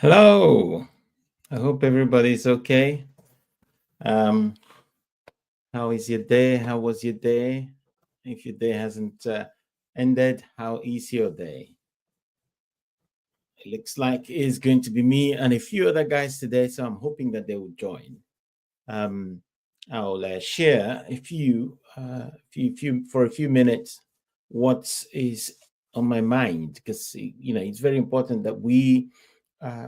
Hello. I hope everybody's okay. Um, how is your day? How was your day? If your day hasn't ended, how is your day? It looks like it's going to be me and a few other guys today, so I'm hoping that they will join. Um, I'll share for a few minutes what is on my mind because it's very important that we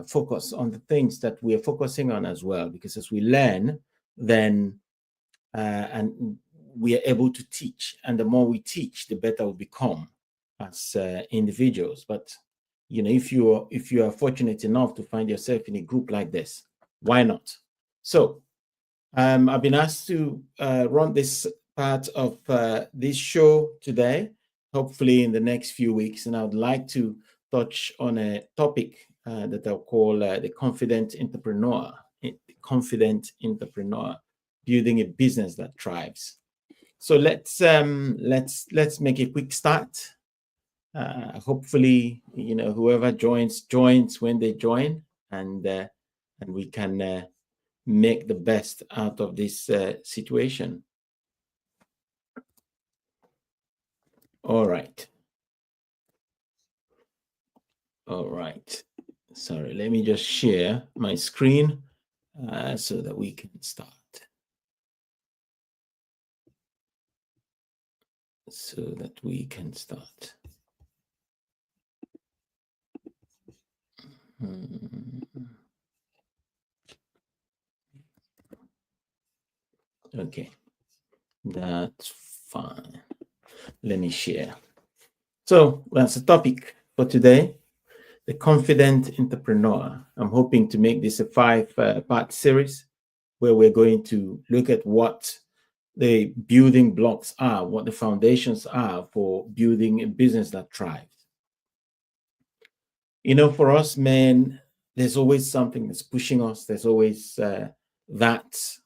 focus on the things that we are focusing on as well. Because as we learn, then and we are able to teach, and the more we teach, the better we become as individuals. But if you are fortunate enough to find yourself in a group like this, why not? So I've been asked to run this part of this show today, hopefully in the next few weeks, and I would like to touch on a topic that I'll call the confident entrepreneur. Confident entrepreneur, building a business that thrives. So let's make a quick start. Hopefully, whoever joins when they join, and we can make the best out of this situation. All right. Sorry, let me just share my screen so that we can start. Okay, that's fine. Let me share. So that's the topic for today, the confident entrepreneur. I'm hoping to make this a 5-part series where we're going to look at what the building blocks are, what the foundations are for building a business that thrives. For us men, there's always something that's pushing us. There's always that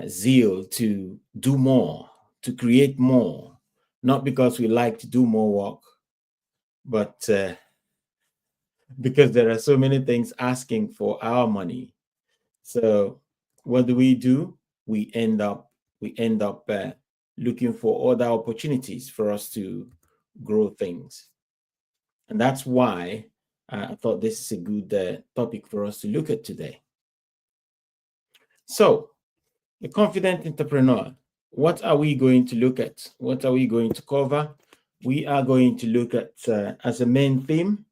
zeal to do more, to create more, not because we like to do more work, but because there are so many things asking for our money. So what do? We end up looking for other opportunities for us to grow things. And that's why I thought this is a good topic for us to look at today. So, a confident entrepreneur, what are we going to look at? What are we going to cover? We are going to look at, as a main theme,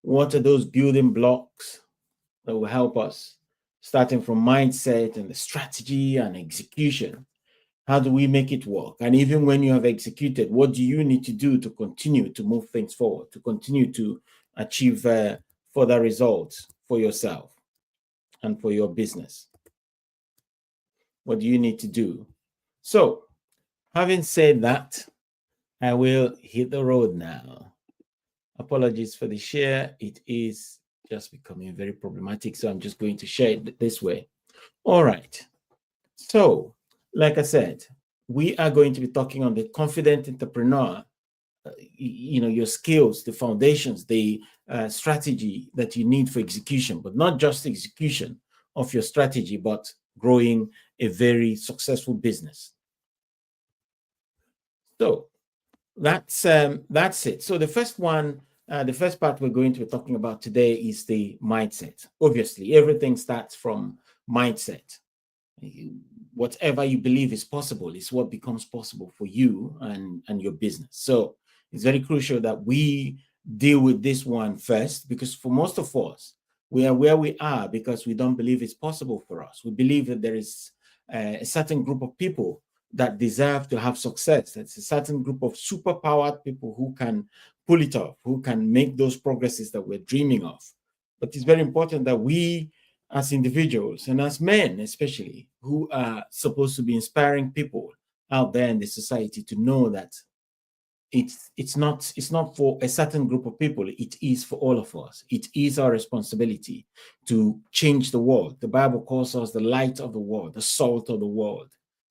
what are those building blocks that will help us, starting from mindset and the strategy and execution. How do we make it work? And even when you have executed, what do you need to do to continue to move things forward, to continue to achieve further results for yourself and for your business? What do you need to do? So, having said that, I will hit the road now. Apologies for the share. It is just becoming very problematic, so I'm just going to share it this way. All right. So, like I said, we are going to be talking on the confident entrepreneur. Your skills, the foundations, the strategy that you need for execution, but not just execution of your strategy, but growing a very successful business. So that's it. So the first part we're going to be talking about today is the mindset. Obviously, everything starts from mindset. Whatever you believe is possible is what becomes possible for you and your business. So it's very crucial that we deal with this one first, because for most of us, we are where we are because we don't believe it's possible for us. We believe that there is a certain group of people that deserve to have success. It's a certain group of superpowered people who can pull it off, who can make those progresses that we're dreaming of. But it's very important that we, as individuals and as men especially, who are supposed to be inspiring people out there in the society, to know that it's not for a certain group of people. It is for all of us. It is our responsibility to change the world. The Bible calls us the light of the world, the salt of the world.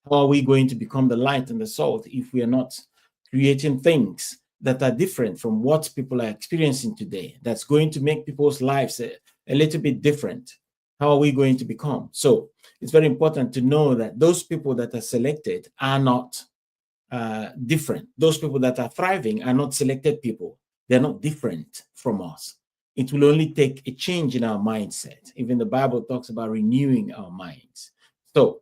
How are we going to become the light and the salt if we are not creating things that are different from what people are experiencing today, that's going to make people's lives a a little bit different. How are we going to become? So it's very important to know that those people that are selected are not different. Those people that are thriving are not selected people. They're not different from us. It will only take a change in our mindset. Even the Bible talks about renewing our minds. So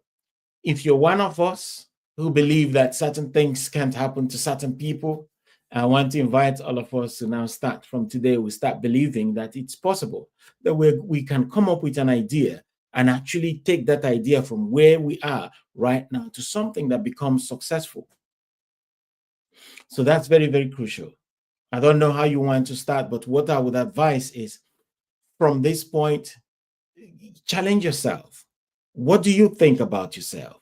if you're one of us who believe that certain things can't happen to certain people, I want to invite all of us to now start from today. We start believing that it's possible that we can come up with an idea and actually take that idea from where we are right now to something that becomes successful. So that's very, very crucial. I don't know how you want to start, but what I would advise is from this point, challenge yourself. What do you think about yourself?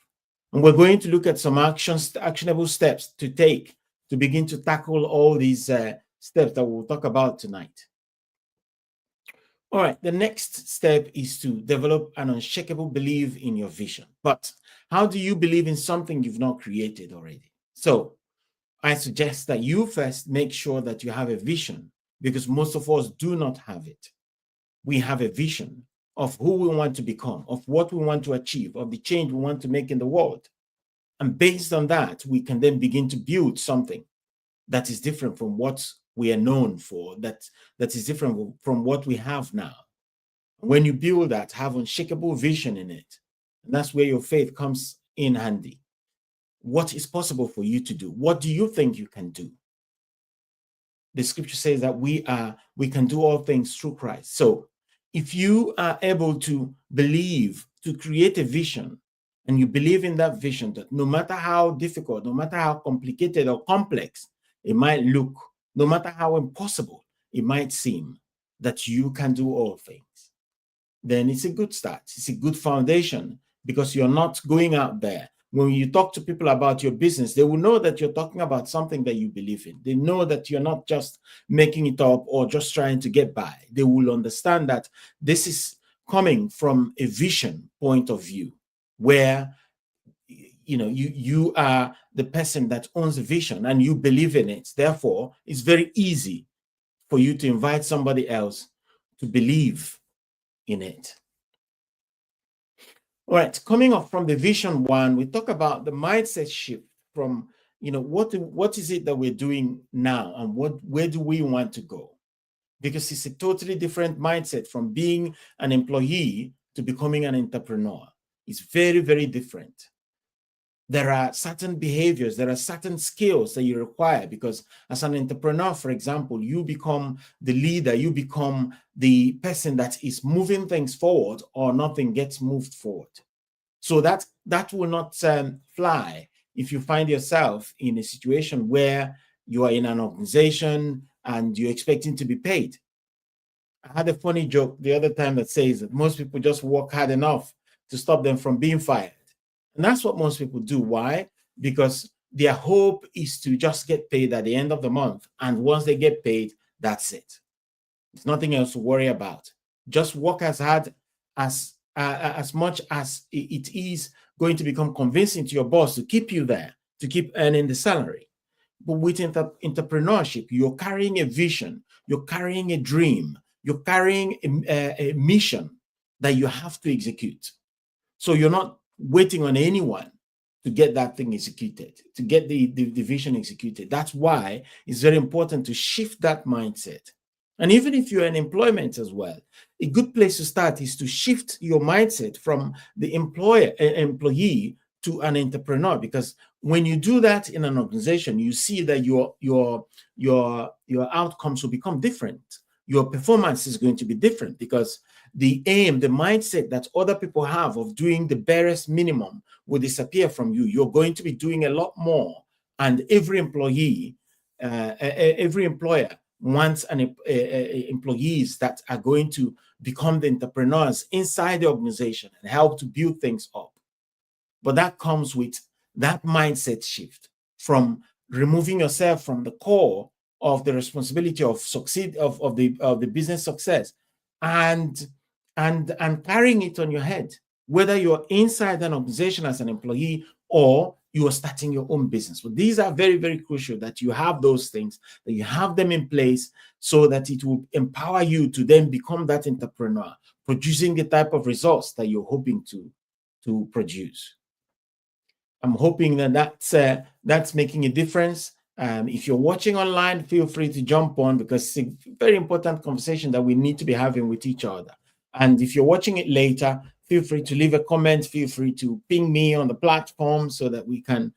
And we're going to look at some actionable steps to take to begin to tackle all these steps that we'll talk about tonight. All right, the next step is to develop an unshakable belief in your vision. But how do you believe in something you've not created already? So I suggest that you first make sure that you have a vision, because most of us do not have it. We have a vision of who we want to become, of what we want to achieve, of the change we want to make in the world. And based on that, we can then begin to build something that is different from what we are known for, that is different from what we have now. When you build that, have unshakable vision in it, and that's where your faith comes in handy. What is possible for you to do? What do you think you can do? The scripture says that we can do all things through Christ. So if you are able to believe, to create a vision, and you believe in that vision, that no matter how difficult, no matter how complicated or complex it might look, no matter how impossible it might seem, that you can do all things, then it's a good start. It's a good foundation, because you're not going out there. When you talk to people about your business, they will know that you're talking about something that you believe in. They know that you're not just making it up or just trying to get by. They will understand that this is coming from a vision point of view, where you are the person that owns the vision and you believe in it. Therefore, it's very easy for you to invite somebody else to believe in it. All right, coming off from the vision one, we talk about the mindset shift from, what is it that we're doing now and where do we want to go? Because it's a totally different mindset from being an employee to becoming an entrepreneur. It's very, very different. There are certain behaviors, there are certain skills that you require, because as an entrepreneur, for example, you become the leader, you become the person that is moving things forward, or nothing gets moved forward. So that will not fly if you find yourself in a situation where you are in an organization and you're expecting to be paid. I had a funny joke the other time that says that most people just work hard enough to stop them from being fired. And that's what most people do. Why? Because their hope is to just get paid at the end of the month. And once they get paid, that's it. There's nothing else to worry about. Just work as hard as much as it is going to become convincing to your boss to keep you there, to keep earning the salary. But with entrepreneurship, you're carrying a vision, you're carrying a dream, you're carrying a mission that you have to execute. So you're not waiting on anyone to get that thing executed, to get the vision executed. That's why it's very important to shift that mindset. And even if you're in employment as well, a good place to start is to shift your mindset from the employee to an entrepreneur, because when you do that in an organization, you see that your outcomes will become different. Your performance is going to be different, because the aim, the mindset that other people have of doing the barest minimum will disappear from you. You're going to be doing a lot more. And every employer wants employees that are going to become the entrepreneurs inside the organization and help to build things up. But that comes with that mindset shift from removing yourself from the core of the responsibility of the business success and carrying it on your head, whether you're inside an organization as an employee or you are starting your own business. But these are very, very crucial that you have those things, that you have them in place so that it will empower you to then become that entrepreneur, producing the type of results that you're hoping to produce. I'm hoping that that's making a difference. If you're watching online, feel free to jump on, because it's a very important conversation that we need to be having with each other. And if you're watching it later, feel free to leave a comment. Feel free to ping me on the platform so that we can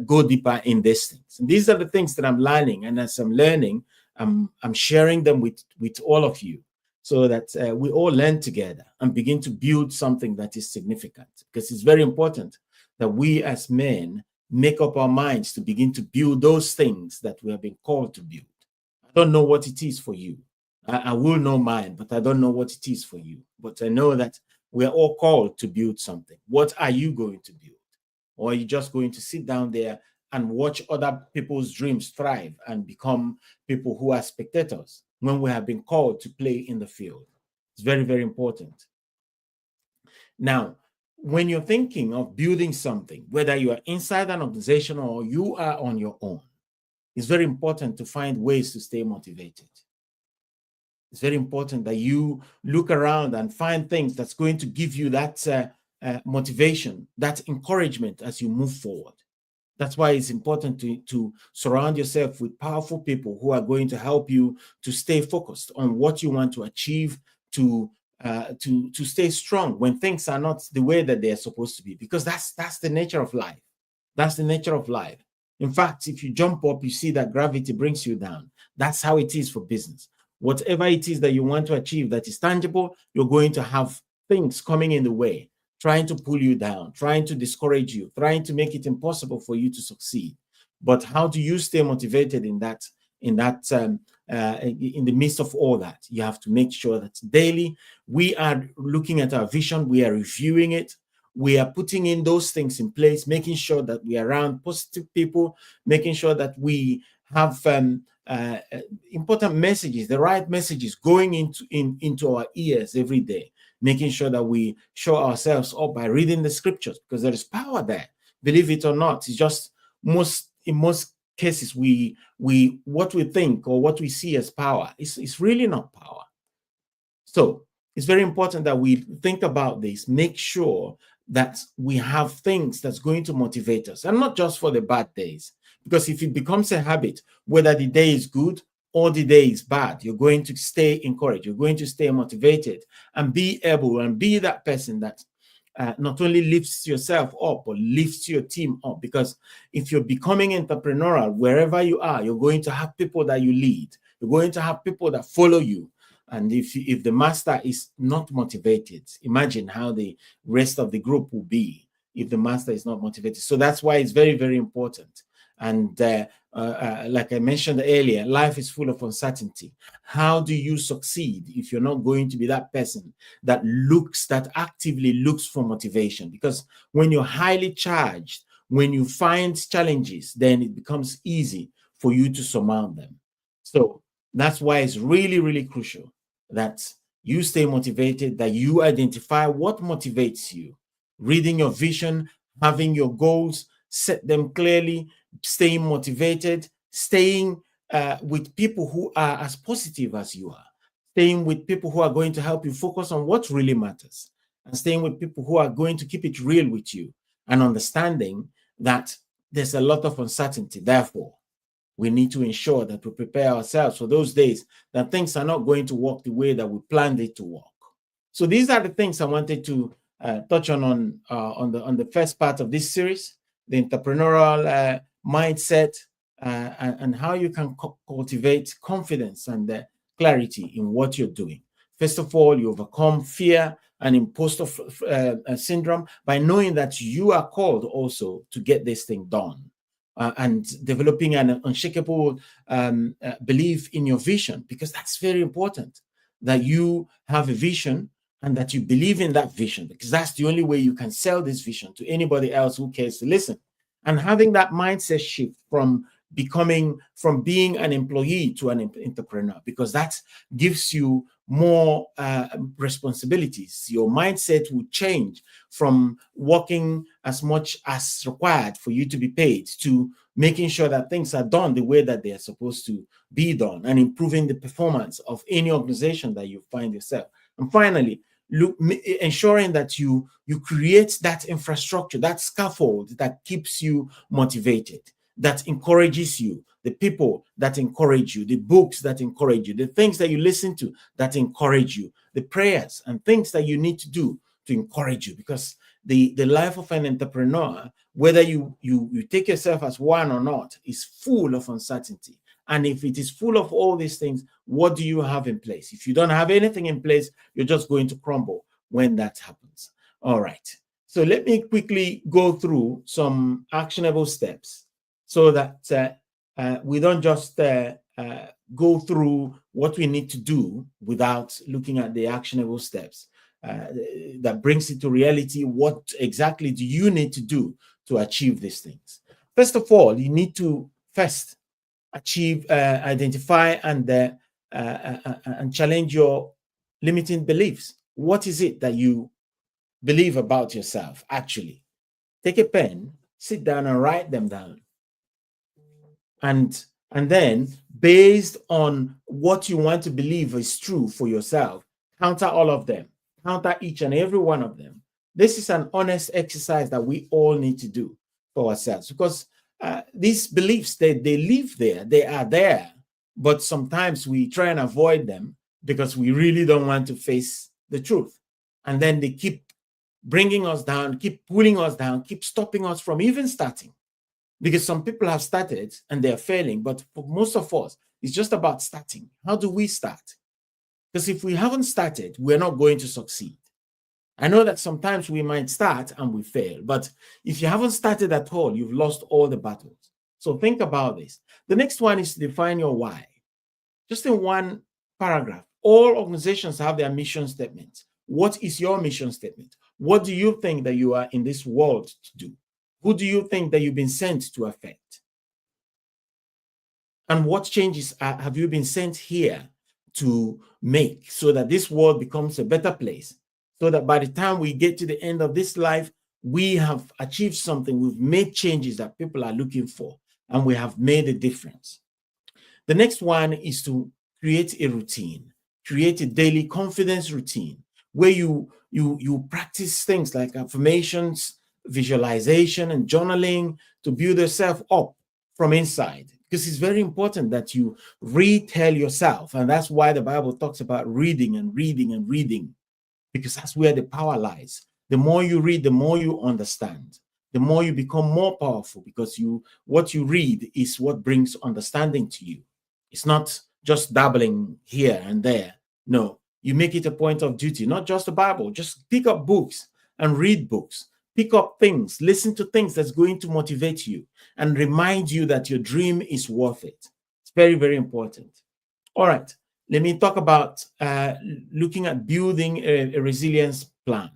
go deeper in these things. And these are the things that I'm learning, and as I'm learning, I'm sharing them with all of you, so that we all learn together and begin to build something that is significant. Because it's very important that we as men make up our minds to begin to build those things that we have been called to build. I don't know what it is for you. I will know mine, but I don't know what it is for you. But I know that we're all called to build something. What are you going to build? Or are you just going to sit down there and watch other people's dreams thrive and become people who are spectators when we have been called to play in the field? It's very, very important. Now, when you're thinking of building something, whether you are inside an organization or you are on your own, it's very important to find ways to stay motivated. It's very important that you look around and find things that's going to give you that motivation, that encouragement as you move forward. That's why it's important to surround yourself with powerful people who are going to help you to stay focused on what you want to achieve, to stay strong when things are not the way that they're supposed to be, because that's the nature of life. That's the nature of life. In fact, if you jump up, you see that gravity brings you down. That's how it is for business. Whatever it is that you want to achieve that is tangible, you're going to have things coming in the way, trying to pull you down, trying to discourage you, trying to make it impossible for you to succeed. But how do you stay motivated in the midst of all that? You have to make sure that daily we are looking at our vision, we are reviewing it, we are putting in those things in place, making sure that we are around positive people, making sure that we have important messages, the right messages going into our ears every day, making sure that we show ourselves up by reading the scriptures, because there is power there. Believe it or not, it's just in most cases what we think or what we see as power is really not power. So it's very important that we think about this, make sure that we have things that's going to motivate us, and not just for the bad days. Because if it becomes a habit, whether the day is good or the day is bad, you're going to stay encouraged, you're going to stay motivated, and be able and be that person that not only lifts yourself up, but lifts your team up. Because if you're becoming entrepreneurial, wherever you are, you're going to have people that you lead. You're going to have people that follow you. And if the master is not motivated, imagine how the rest of the group will be if the master is not motivated. So that's why it's very, very important. And like I mentioned earlier, life is full of uncertainty. How do you succeed if you're not going to be that person that actively looks for motivation? Because when you're highly charged, when you find challenges, then it becomes easy for you to surmount them. So that's why it's really, really crucial that you stay motivated, that you identify what motivates you, reading your vision, having your goals, set them clearly, staying motivated, staying with people who are as positive as you are, staying with people who are going to help you focus on what really matters, and staying with people who are going to keep it real with you, and understanding that there's a lot of uncertainty. Therefore, we need to ensure that we prepare ourselves for those days that things are not going to work the way that we planned it to work. So these are the things I wanted to touch on the first part of this series, the entrepreneurial mindset, and how you can cultivate confidence and clarity in what you're doing. First of all, you overcome fear and imposter syndrome by knowing that you are called also to get this thing done. And developing an unshakable belief in your vision, because that's very important, that you have a vision and that you believe in that vision, because that's the only way you can sell this vision to anybody else who cares to listen. And having that mindset shift from becoming from being an employee to an entrepreneur, because that gives you more responsibilities. Your mindset will change from working as much as required for you to be paid to making sure that things are done the way that they are supposed to be done, and improving the performance of any organization that you find yourself. And finally, ensuring that you create that infrastructure, that scaffold that keeps you motivated, that encourages you, the people that encourage you, the books that encourage you, the things that you listen to that encourage you, the prayers and things that you need to do to encourage you. Because the life of an entrepreneur, whether you take yourself as one or not, is full of uncertainty. And if it is full of all these things, what do you have in place? If you don't have anything in place, you're just going to crumble when that happens. All right. So let me quickly go through some actionable steps so that we don't just go through what we need to do without looking at the actionable steps that brings it to reality. What exactly do you need to do to achieve these things? First of all, you need to first identify and challenge your limiting beliefs. What is it that you believe about yourself? Actually, take a pen, sit down and write them down. And then, based on what you want to believe is true for yourself, counter all of them, counter each and every one of them. This is an honest exercise that we all need to do for ourselves, because these beliefs, they live there, they are there, but sometimes we try and avoid them because we really don't want to face the truth. And then they keep bringing us down, keep pulling us down, keep stopping us from even starting. Because some people have started and they're failing, but for most of us, it's just about starting. How do we start? Because if we haven't started, we're not going to succeed. I know that sometimes we might start and we fail, but if you haven't started at all, you've lost all the battles. So think about this. The next one is to define your why. Just in one paragraph, all organizations have their mission statements. What is your mission statement? What do you think that you are in this world to do? Who do you think that you've been sent to affect? And what changes have you been sent here to make so that this world becomes a better place? So that by the time we get to the end of this life, we have achieved something. We've made changes that people are looking for, and we have made a difference. The next one is to create a routine, create a daily confidence routine where you practice things like affirmations, visualization, and journaling to build yourself up from inside. Because it's very important that you retell yourself. And that's why the Bible talks about reading and reading and reading, because that's where the power lies. The more you read, the more you understand. The more you become more powerful, because what you read is what brings understanding to you. It's not just dabbling here and there. No, you make it a point of duty, not just the Bible. Just pick up books and read books. Pick up things, listen to things that's going to motivate you and remind you that your dream is worth it. It's very, very important. All right, let me talk about looking at building a resilience plan.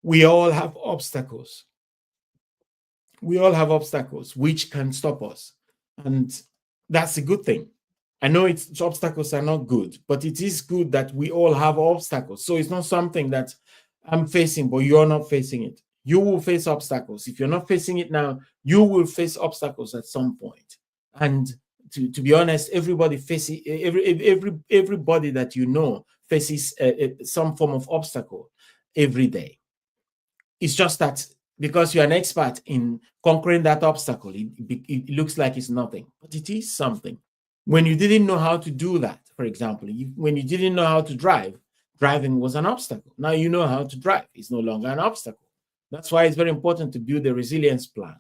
We all have obstacles. We all have obstacles which can stop us. And that's a good thing. I know obstacles are not good, but it is good that we all have obstacles. So it's not something that I'm facing, but you're not facing it. You will face obstacles. If you're not facing it now, you will face obstacles at some point. And to be honest, everybody faces everybody that you know faces some form of obstacle every day. It's just that because you're an expert in conquering that obstacle, it looks like it's nothing, but it is something. When you didn't know how to do that, for example, when you didn't know how to drive, driving was an obstacle. Now you know how to drive. It's no longer an obstacle. That's why it's very important to build a resilience plan.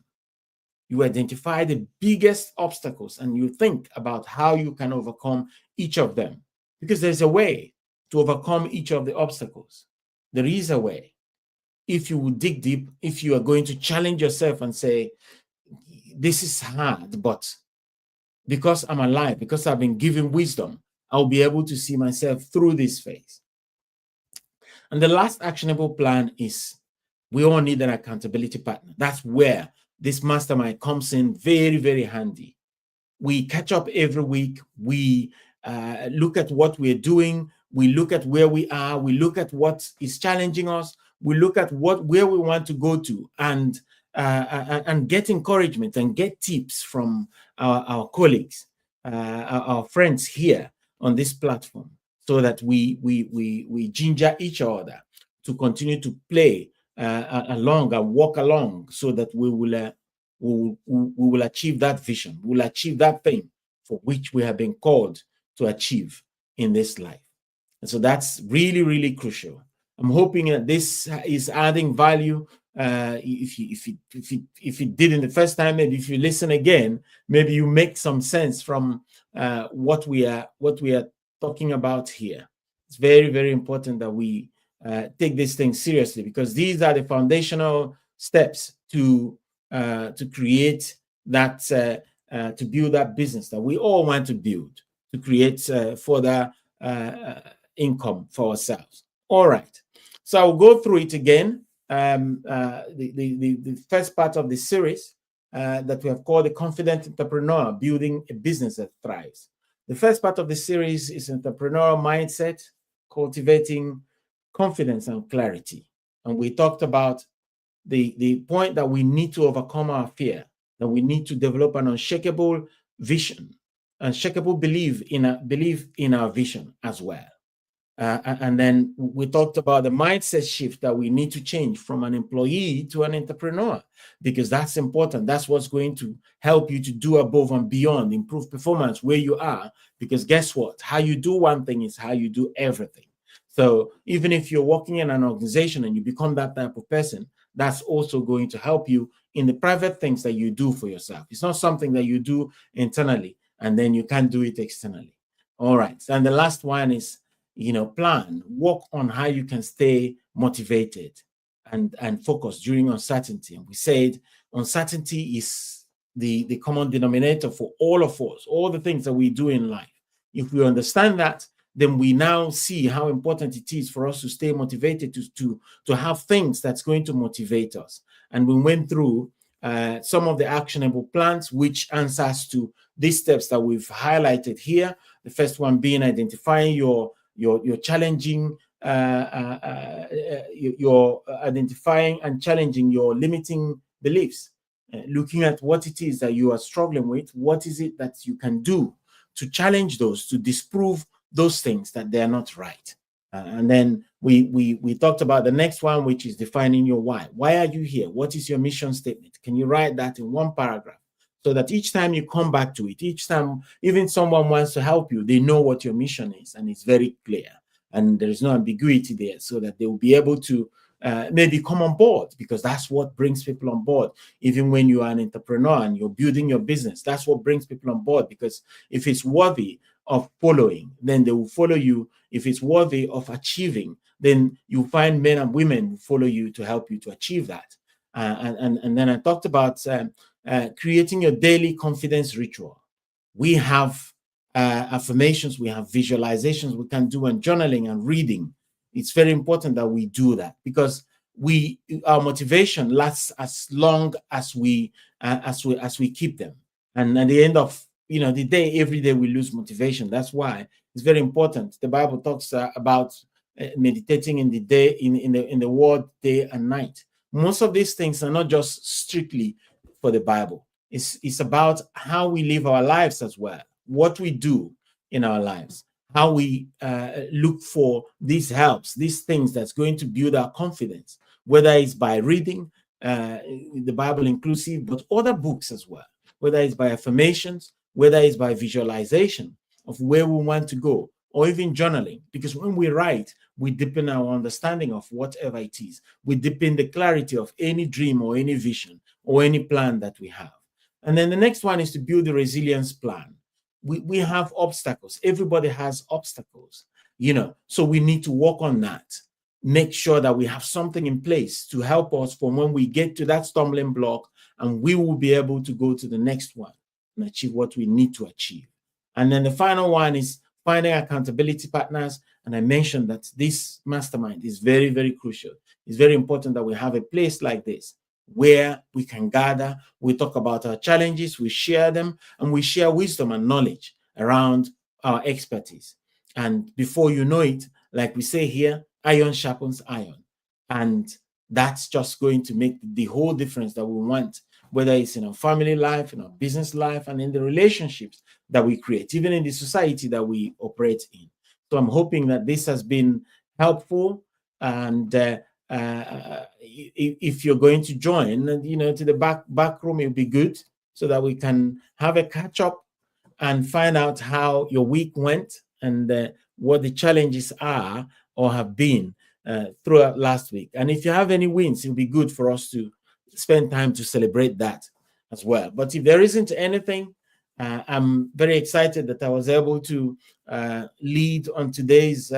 You identify the biggest obstacles and you think about how you can overcome each of them, because there's a way to overcome each of the obstacles. There is a way. If you will dig deep, if you are going to challenge yourself and say, this is hard, but because I'm alive, because I've been given wisdom, I'll be able to see myself through this phase. And the last actionable plan is we all need an accountability partner. That's where this mastermind comes in very, very handy. We catch up every week. We look at what we're doing. We look at where we are. We look at what is challenging us. We look at where we want to go to, and get encouragement and get tips from our colleagues, our friends here on this platform, so that we ginger each other to continue to play along and walk along, so that we will achieve that vision. We will achieve that thing for which we have been called to achieve in this life. And so that's really, really crucial. I'm hoping that this is adding value. If you did in the first time, maybe if you listen again, maybe you make some sense from what we are talking about here. It's very, very important that we take this thing seriously, because these are the foundational steps to create that, to build that business that we all want to build, to create further income for ourselves. All right. So I'll go through it again. The first part of the series that we have called The Confident Entrepreneur, Building a Business That Thrives. The first part of the series is entrepreneurial mindset, cultivating confidence and clarity. And we talked about the point that we need to overcome our fear, that we need to develop an unshakable vision, unshakable belief in our vision as well. And then we talked about the mindset shift that we need to change from an employee to an entrepreneur, because that's important. That's what's going to help you to do above and beyond, improve performance where you are, because guess what? How you do one thing is how you do everything. So even if you're working in an organization and you become that type of person, that's also going to help you in the private things that you do for yourself. It's not something that you do internally and then you can't do it externally. All right. And the last one is, plan, work on how you can stay motivated and focused during uncertainty. And we said uncertainty is the common denominator for all of us, all the things that we do in life. If we understand that, then we now see how important it is for us to stay motivated, to have things that's going to motivate us. And we went through some of the actionable plans, which answers to these steps that we've highlighted here. The first one being identifying your challenging, your identifying and challenging your limiting beliefs, looking at what it is that you are struggling with, what is it that you can do to challenge those, to disprove those things that they are not right. And then we talked about the next one, which is defining your why. Why are you here? What is your mission statement? Can you write that in one paragraph, so that each time you come back to it, each time even someone wants to help you, they know what your mission is, and it's very clear, and there is no ambiguity there, so that they will be able to maybe come on board, because that's what brings people on board. Even when you are an entrepreneur and you're building your business, that's what brings people on board, because if it's worthy of following, then they will follow you. If it's worthy of achieving, then you find men and women who follow you to help you to achieve that. And then I talked about creating your daily confidence ritual. We have affirmations, we have visualizations we can do, and journaling and reading. It's very important that we do that, because our motivation lasts as long as we keep them. And at the end of the day, every day we lose motivation. That's why it's very important. The Bible talks about meditating in the day, in the word, day and night. Most of these things are not just strictly for the Bible. It's about how we live our lives as well, what we do in our lives, how we look for these helps, these things that's going to build our confidence, whether it's by reading the Bible inclusive, but other books as well, whether it's by affirmations, whether it's by visualization of where we want to go, or even journaling, because when we write, we deepen our understanding of whatever it is. We deepen the clarity of any dream or any vision or any plan that we have. And then the next one is to build a resilience plan. We have obstacles. Everybody has obstacles, so we need to work on that. Make sure that we have something in place to help us for when we get to that stumbling block, and we will be able to go to the next one and achieve what we need to achieve. And then the final one is finding accountability partners. And I mentioned that this mastermind is very, very crucial. It's very important that we have a place like this where we can gather. We talk about our challenges, we share them, and we share wisdom and knowledge around our expertise. And before you know it, like we say here, iron sharpens iron. And that's just going to make the whole difference that we want, whether it's in our family life, in our business life, and in the relationships that we create, even in the society that we operate in. So I'm hoping that this has been helpful. And if you're going to join, to the back room, it'll be good so that we can have a catch up and find out how your week went and what the challenges are or have been throughout last week. And if you have any wins, it'll be good for us to spend time to celebrate that as well. But if there isn't anything, I'm very excited that I was able to lead on today's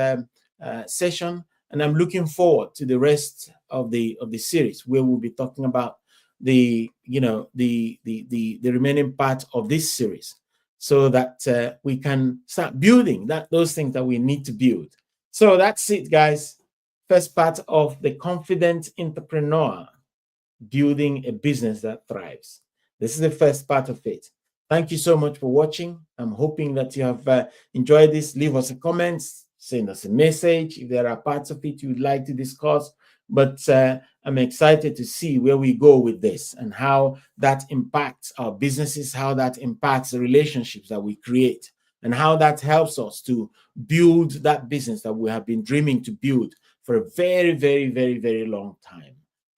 session, and I'm looking forward to the rest of the series, where we'll be talking about the remaining part of this series, so that we can start building those things that we need to build. So that's it, guys. First part of the confident entrepreneur, building a business that thrives. This is the first part of it. Thank you so much for watching. I'm hoping that you have enjoyed this. Leave us a comment, send us a message if there are parts of it you would like to discuss. But I'm excited to see where we go with this and how that impacts our businesses, how that impacts the relationships that we create, and how that helps us to build that business that we have been dreaming to build for a very, very, very, very long time.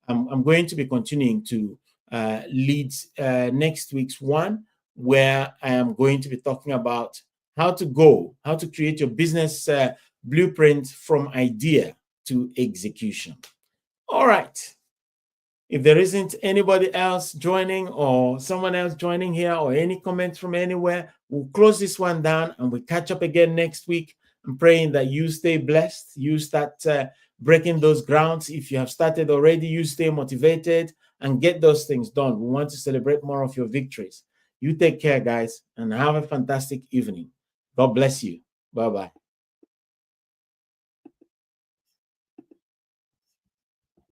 I'm going to be continuing to lead next week's one, where I am going to be talking about how to create your business blueprint from idea to execution. All right. If there isn't anybody else joining or someone else joining here or any comments from anywhere, we'll close this one down and we'll catch up again next week. I'm praying that you stay blessed. You start breaking those grounds. If you have started already, you stay motivated and get those things done. We want to celebrate more of your victories. You take care, guys, and have a fantastic evening. God bless you. Bye-bye.